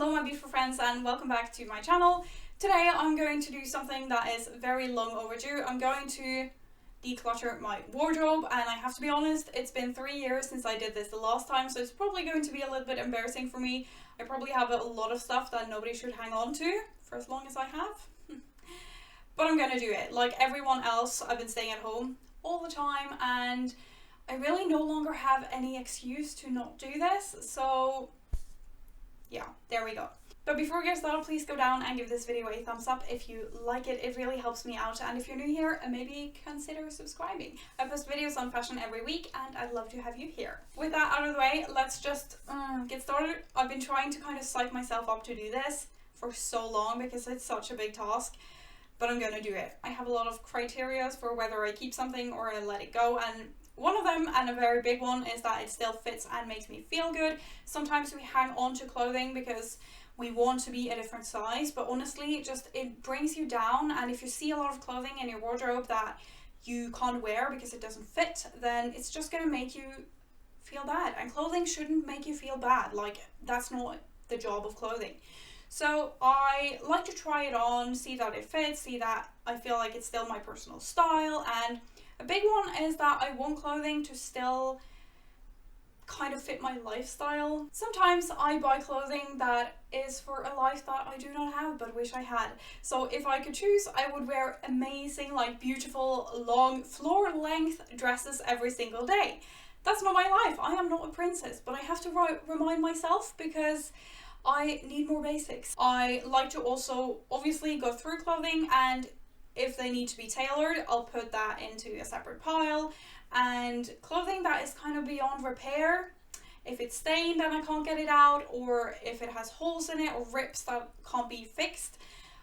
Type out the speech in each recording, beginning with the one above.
Hello my beautiful friends and welcome back to my channel. Today I'm going to do something that is very long overdue. I'm going to declutter my wardrobe, and I have to be honest, it's been 3 years since I did this the last time, so it's probably going to be a little bit embarrassing for me. I probably have a lot of stuff that nobody should hang on to for as long as I have. But I'm gonna do it. Like everyone else, I've been staying at home all the time and I really no longer have any excuse to not do this, so yeah, there we go. But before we get started, please go down and give this video a thumbs up if you like it. It really helps me out, and if you're new here, maybe consider subscribing. I post videos on fashion every week and I'd love to have you here. With that out of the way, let's just get started. I've been trying to kind of psych myself up to do this for so long because it's such a big task, but I'm gonna do it. I have a lot of criteria for whether I keep something or I let it go, and one of them, and a very big one, is that it still fits and makes me feel good. Sometimes we hang on to clothing because we want to be a different size, but honestly, it brings you down. And if you see a lot of clothing in your wardrobe that you can't wear because it doesn't fit, then it's just gonna make you feel bad. And clothing shouldn't make you feel bad. Like, that's not the job of clothing. So I like to try it on, see that it fits, see that I feel like it's still my personal style. And a big one is that I want clothing to still kind of fit my lifestyle. Sometimes I buy clothing that is for a life that I do not have but wish I had. So if I could choose, I would wear amazing, like beautiful, long, floor-length dresses every single day. That's not my life. I am not a princess, but I have to remind myself because I need more basics. I like to also obviously go through clothing, and if they need to be tailored, I'll put that into a separate pile. And clothing that is kind of beyond repair, if it's stained and I can't get it out, or if it has holes in it or rips that can't be fixed,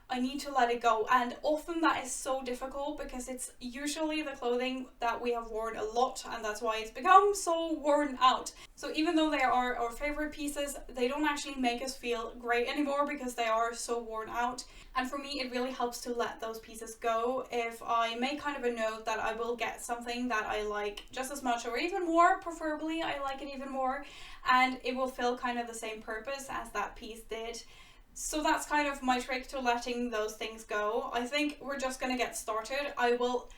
I need to let it go. And often that is so difficult because it's usually the clothing that we have worn a lot, and that's why it's become so worn out. So even though they are our favorite pieces, they don't actually make us feel great anymore because they are so worn out. And for me, it really helps to let those pieces go. If I make kind of a note that I will get something that I like just as much or even more, preferably I like it even more, and it will fill kind of the same purpose as that piece did. So that's kind of my trick to letting those things go. I think we're just gonna get started. I will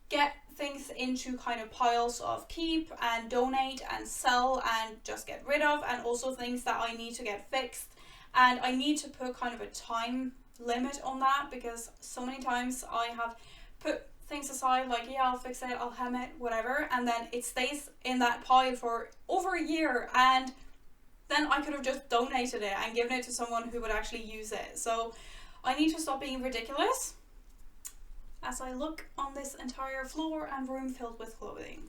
get things into kind of piles of keep and donate and sell and just get rid of, and also things that I need to get fixed. And I need to put kind of a time limit on that because so many times I have put things aside, like, yeah, I'll fix it, I'll hem it, whatever, and then it stays in that pile for over a year, and then I could have just donated it and given it to someone who would actually use it. So I need to stop being ridiculous as I look on this entire floor and room filled with clothing.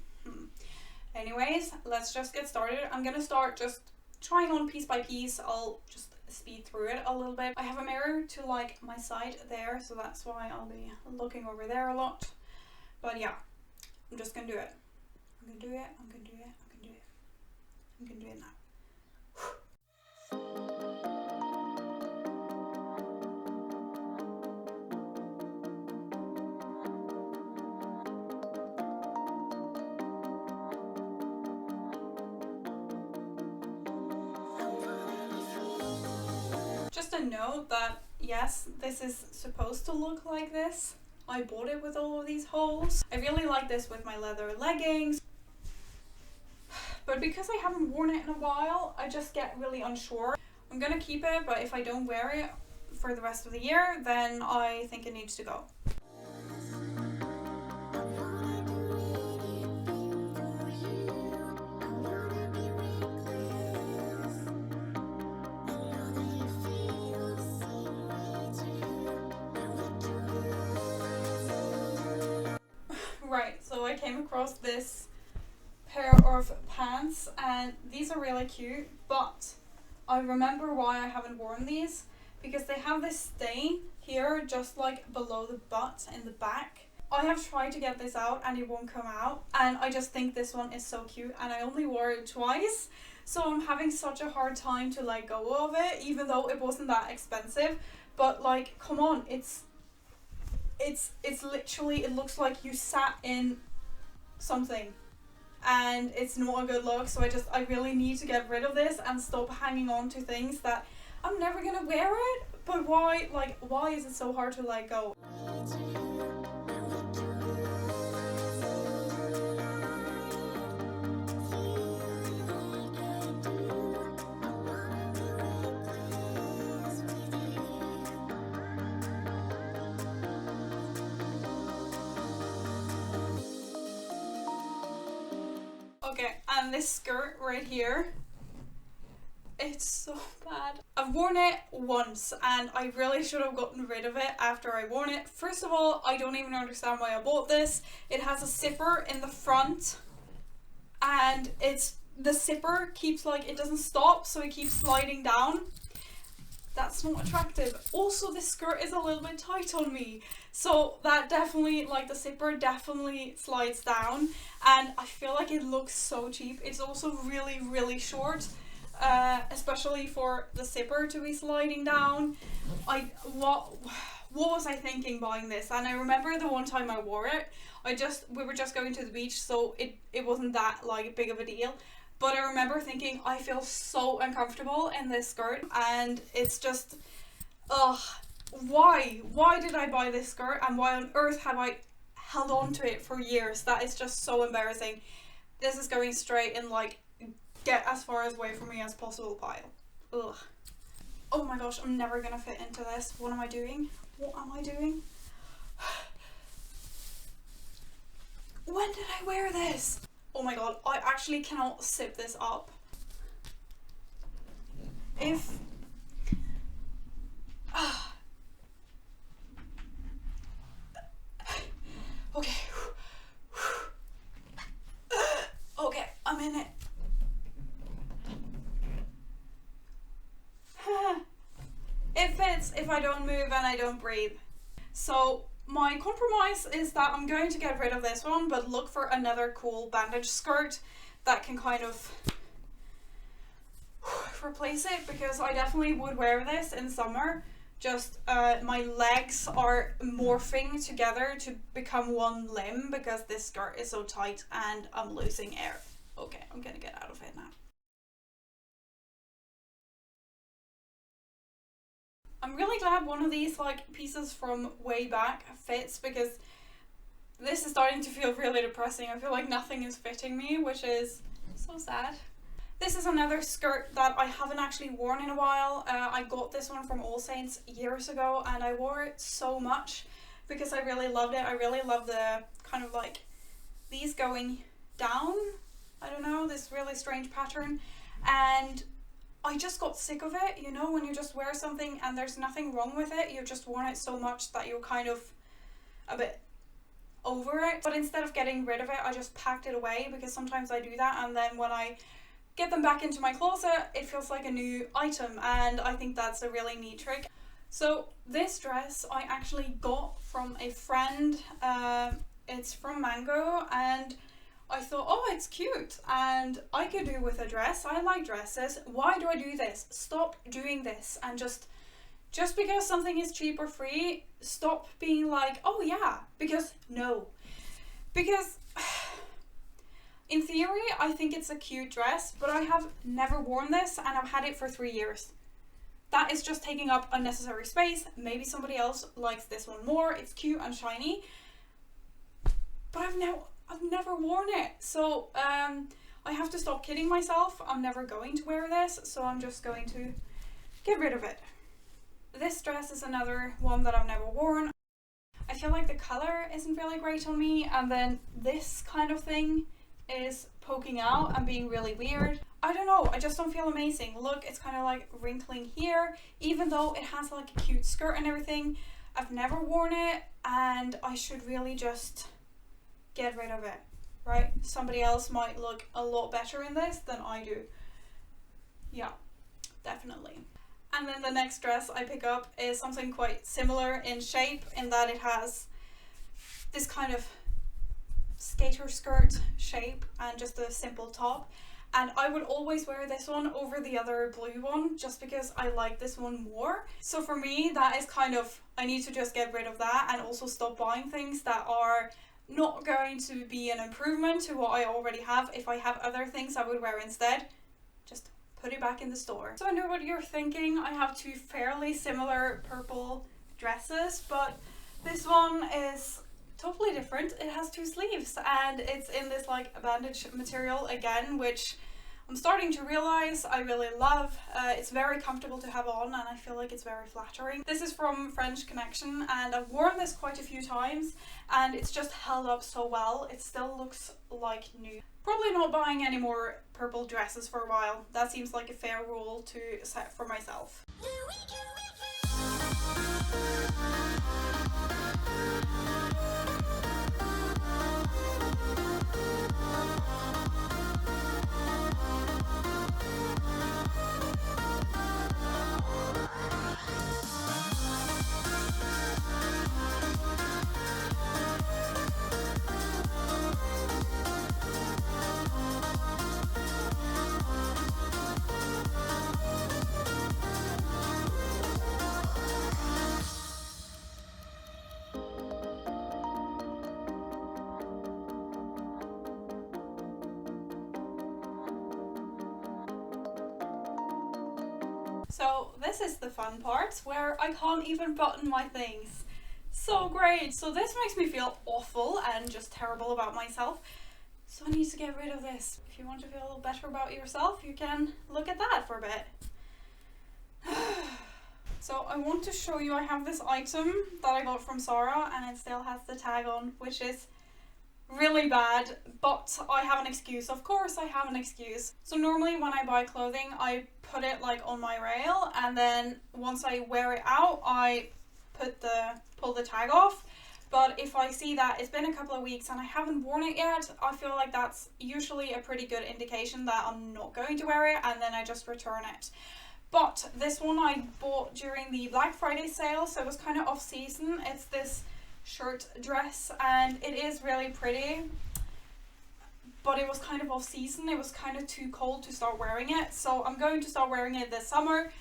Anyways, let's just get started. I'm gonna start just trying on piece by piece. I'll just speed through it a little bit. I have a mirror to like my side there, so that's why I'll be looking over there a lot. But yeah, I'm just gonna do it. I'm gonna do it, I'm gonna do it, I'm gonna do it. I'm gonna do it now. Just a note that yes, this is supposed to look like this. I bought it with all of these holes. I really like this with my leather leggings, but because I haven't worn it in a while, I just get really unsure. I'm gonna keep it, but if I don't wear it for the rest of the year, then I think it needs to go. Right, so I came across this pair of pants and these are really cute, but I remember why I haven't worn these, because they have this stain here just like below the butt in the back. I have tried to get this out and it won't come out, and I just think this one is so cute, and I only wore it twice, so I'm having such a hard time to let go of it, even though it wasn't that expensive. But like, come on, it's literally, it looks like you sat in something and it's not a good look. So I really need to get rid of this and stop hanging on to things that I'm never gonna wear it, but why, like, why is it so hard to let go? Okay, and this skirt right here, it's so bad. I've worn it once and I really should have gotten rid of it after I worn it. First of all, I don't even understand why I bought this. It has a zipper in the front and the zipper keeps, like, it doesn't stop, so it keeps sliding down. That's not attractive. Also, this skirt is a little bit tight on me, so that definitely, like, the zipper definitely slides down, and I feel like it looks so cheap. It's also really, really short, especially for the zipper to be sliding down. What was I thinking buying this? And I remember the one time I wore it, we were just going to the beach, so it wasn't that, like, big of a deal. But I remember thinking, I feel so uncomfortable in this skirt, and it's just, ugh, why? Why did I buy this skirt, and why on earth have I held on to it for years? That is just so embarrassing. This is going straight in, like, get as far away from me as possible pile. Ugh. Oh my gosh, I'm never gonna fit into this. What am I doing? What am I doing? When did I wear this? Oh my god, I actually cannot zip this up. If... Okay. Okay, I'm in it. It fits if I don't move and I don't breathe. So my compromise is that I'm going to get rid of this one, but look for another cool bandage skirt that can kind of replace it, because I definitely would wear this in summer. Just my legs are morphing together to become one limb because this skirt is so tight and I'm losing air. Okay, I'm gonna get out of it now. I'm really glad one of these, like, pieces from way back fits, because this is starting to feel really depressing. I feel like nothing is fitting me, which is so sad. This is another skirt that I haven't actually worn in a while. I got this one from All Saints years ago and I wore it so much because I really loved it. I really love the kind of, like, these going down, I don't know, this really strange pattern, and I just got sick of it, you know, when you just wear something and there's nothing wrong with it, you've just worn it so much that you're kind of a bit over it. But instead of getting rid of it, I just packed it away, because sometimes I do that, and then when I get them back into my closet, it feels like a new item, and I think that's a really neat trick. So this dress I actually got from a friend. It's from Mango, and I thought, oh, it's cute and I could do with a dress. I like dresses. Why do I do this? Stop doing this, and just because something is cheap or free, stop being like, oh yeah, because no. Because in theory, I think it's a cute dress, but I have never worn this and I've had it for 3 years. That is just taking up unnecessary space. Maybe somebody else likes this one more. It's cute and shiny, but I've never worn it. So I have to stop kidding myself. I'm never going to wear this, so I'm just going to get rid of it. This dress is another one that I've never worn. I feel like the color isn't really great on me, and then this kind of thing is poking out and being really weird. I don't know, I just don't feel amazing. Look, it's kind of like wrinkling here, even though it has like a cute skirt and everything. I've never worn it and I should really just get rid of it, right? Somebody else might look a lot better in this than I do. Yeah, definitely. And then the next dress I pick up is something quite similar in shape, in that it has this kind of skater skirt shape and just a simple top. And I would always wear this one over the other blue one just because I like this one more. So for me, that is kind of, I need to just get rid of that and also stop buying things that are not going to be an improvement to what I already have. If I have other things I would wear instead, just put it back in the store. So I know what you're thinking. I have two fairly similar purple dresses, but this one is totally different. It has two sleeves and it's in this like bandage material again, which I'm starting to realize I really love. It's very comfortable to have on and I feel like it's very flattering. This is from French Connection and I've worn this quite a few times and it's just held up so well. It still looks like new. Probably not buying any more purple dresses for a while. That seems like a fair rule to set for myself. So this is the fun part where I can't even button my things. So great. So this makes me feel awful and just terrible about myself. So I need to get rid of this. If you want to feel a little better about yourself, you can look at that for a bit. So I want to show you, I have this item that I got from Zara and it still has the tag on, which is really bad, but I have an excuse. Of course I have an excuse. So normally when I buy clothing, I put it like on my rail and then once I wear it out, I pull the tag off. But if I see that it's been a couple of weeks and I haven't worn it yet, I feel like that's usually a pretty good indication that I'm not going to wear it and then I just return it. But this one I bought during the Black Friday sale, so it was kind of off season. It's this shirt dress and it is really pretty, but it was kind of off season. It was kind of too cold to start wearing it, so I'm going to start wearing it this summer.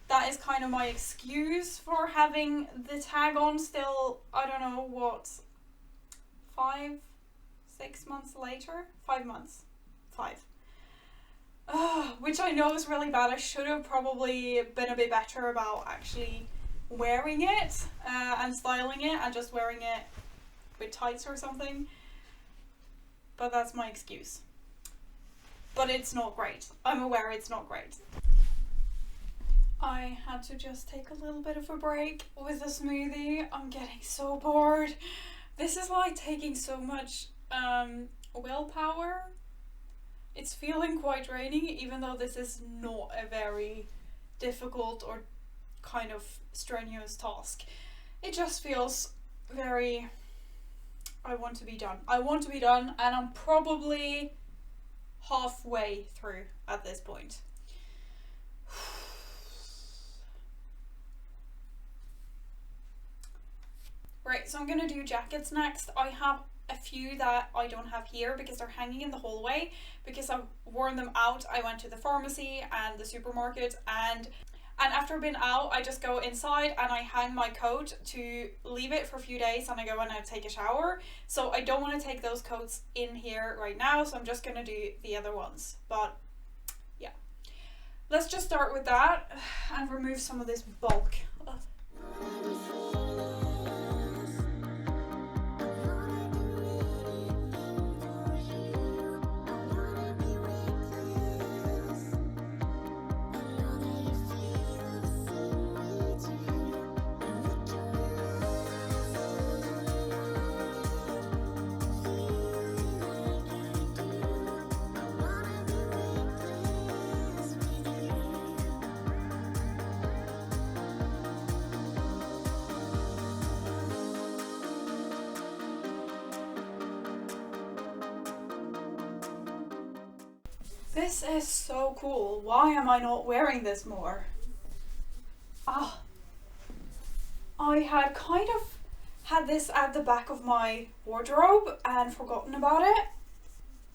That is kind of my excuse for having the tag on still, I don't know what, 6 months later? 5 months. 5. Which I know is really bad. I should have probably been a bit better about actually wearing it and styling it and just wearing it with tights or something. But that's my excuse. But it's not great. I'm aware it's not great. I had to just take a little bit of a break with a smoothie. I'm getting so bored. This is like taking so much willpower. It's feeling quite draining, even though this is not a very difficult or kind of strenuous task. It just feels very, I want to be done. I want to be done, and I'm probably halfway through at this point. Right, so I'm gonna do jackets next. I have a few that I don't have here because they're hanging in the hallway because I've worn them out. I went to the pharmacy and the supermarket and after I've been out, I just go inside and I hang my coat to leave it for a few days and I go and I take a shower. So I don't want to take those coats in here right now, so I'm just gonna do the other ones. But yeah, let's just start with that and remove some of this bulk. This is so cool. Why am I not wearing this more? I had kind of had this at the back of my wardrobe and forgotten about it,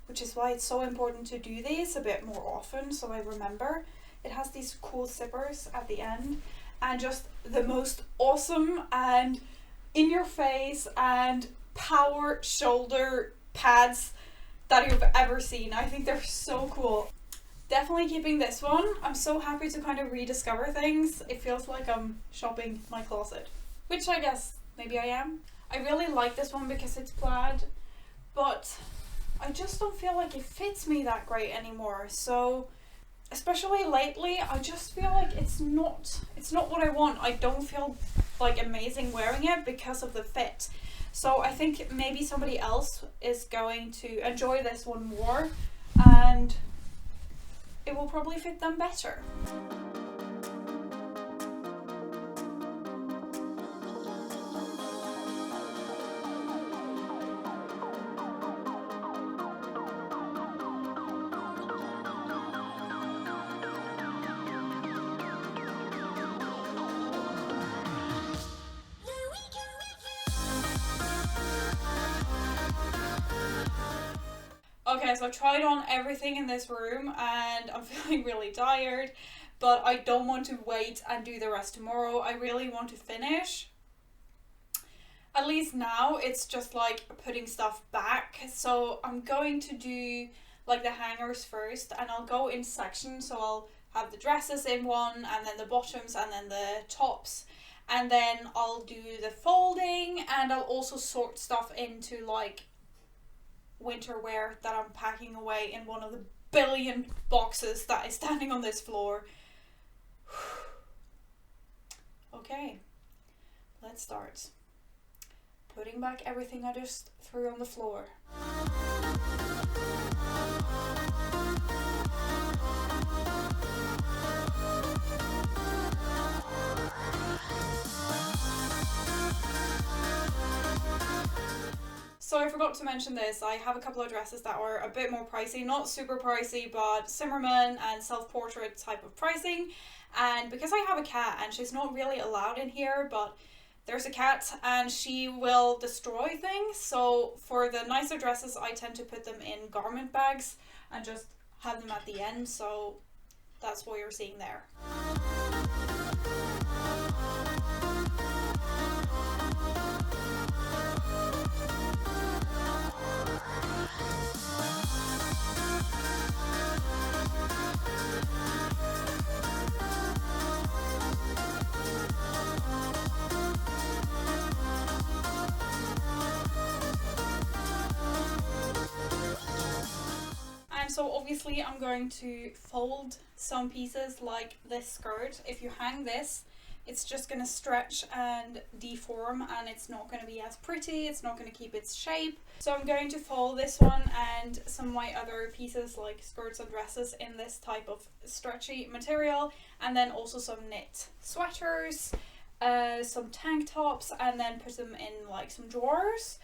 which is why it's so important to do these a bit more often so I remember. It has these cool zippers at the end and just the most awesome and in your face and power shoulder pads that you've ever seen. I think they're so cool. Definitely keeping this one. I'm so happy to kind of rediscover things. It feels like I'm shopping my closet, which I guess maybe I am. I really like this one because it's plaid, but I just don't feel like it fits me that great anymore. So especially lately, I just feel like it's not what I want. I don't feel like amazing wearing it because of the fit. So I think maybe somebody else is going to enjoy this one more, and it will probably fit them better. Okay, so I've tried on everything in this room and I'm feeling really tired, but I don't want to wait and do the rest tomorrow. I really want to finish. At least now it's just like putting stuff back. So I'm going to do like the hangers first, and I'll go in sections. So I'll have the dresses in one, and then the bottoms, and then the tops. And then I'll do the folding, and I'll also sort stuff into like winter wear that I'm packing away in one of the billion boxes that is standing on this floor. Okay, let's start putting back everything I just threw on the floor. So I forgot to mention this, I have a couple of dresses that are a bit more pricey, not super pricey, but Zimmermann and self-portrait type of pricing. And because I have a cat and she's not really allowed in here, but there's a cat and she will destroy things. So for the nicer dresses, I tend to put them in garment bags and just have them at the end. So that's what you're seeing there. So obviously I'm going to fold some pieces like this skirt. If you hang this, it's just going to stretch and deform and it's not going to be as pretty, it's not going to keep its shape. So I'm going to fold this one and some of my other pieces like skirts and dresses in this type of stretchy material, and then also some knit sweaters, some tank tops, and then put them in like some drawers.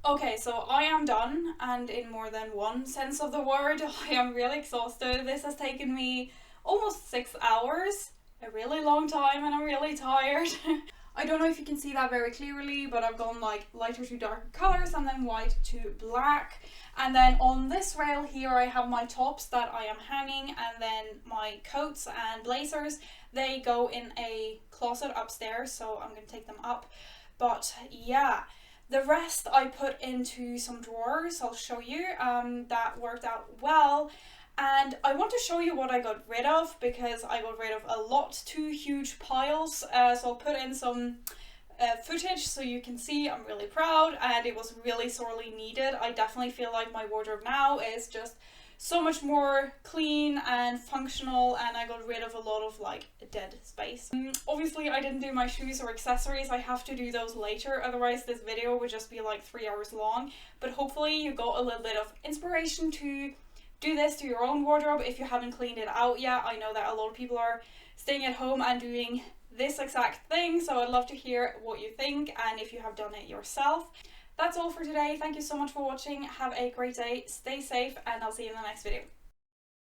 Okay, so I am done, and in more than one sense of the word, I am really exhausted. This has taken me almost 6 hours, a really long time, and I'm really tired. I don't know if you can see that very clearly, but I've gone like lighter to darker colors and then white to black. And then on this rail here I have my tops that I am hanging, and then my coats and blazers, they go in a closet upstairs, so I'm going to take them up. But yeah, the rest I put into some drawers, I'll show you, that worked out well. And I want to show you what I got rid of, because I got rid of a lot, 2 huge piles. So I'll put in some footage so you can see I'm really proud, and it was really sorely needed. I definitely feel like my wardrobe now is just so much more clean and functional, and I got rid of a lot of like dead space. Obviously I didn't do my shoes or accessories, I have to do those later, otherwise this video would just be like 3 hours long. But hopefully you got a little bit of inspiration to do this to your own wardrobe if you haven't cleaned it out yet. I know that a lot of people are staying at home and doing this exact thing, so I'd love to hear what you think and if you have done it yourself. That's all for today. Thank you so much for watching. Have a great day, stay safe, and I'll see you in the next video.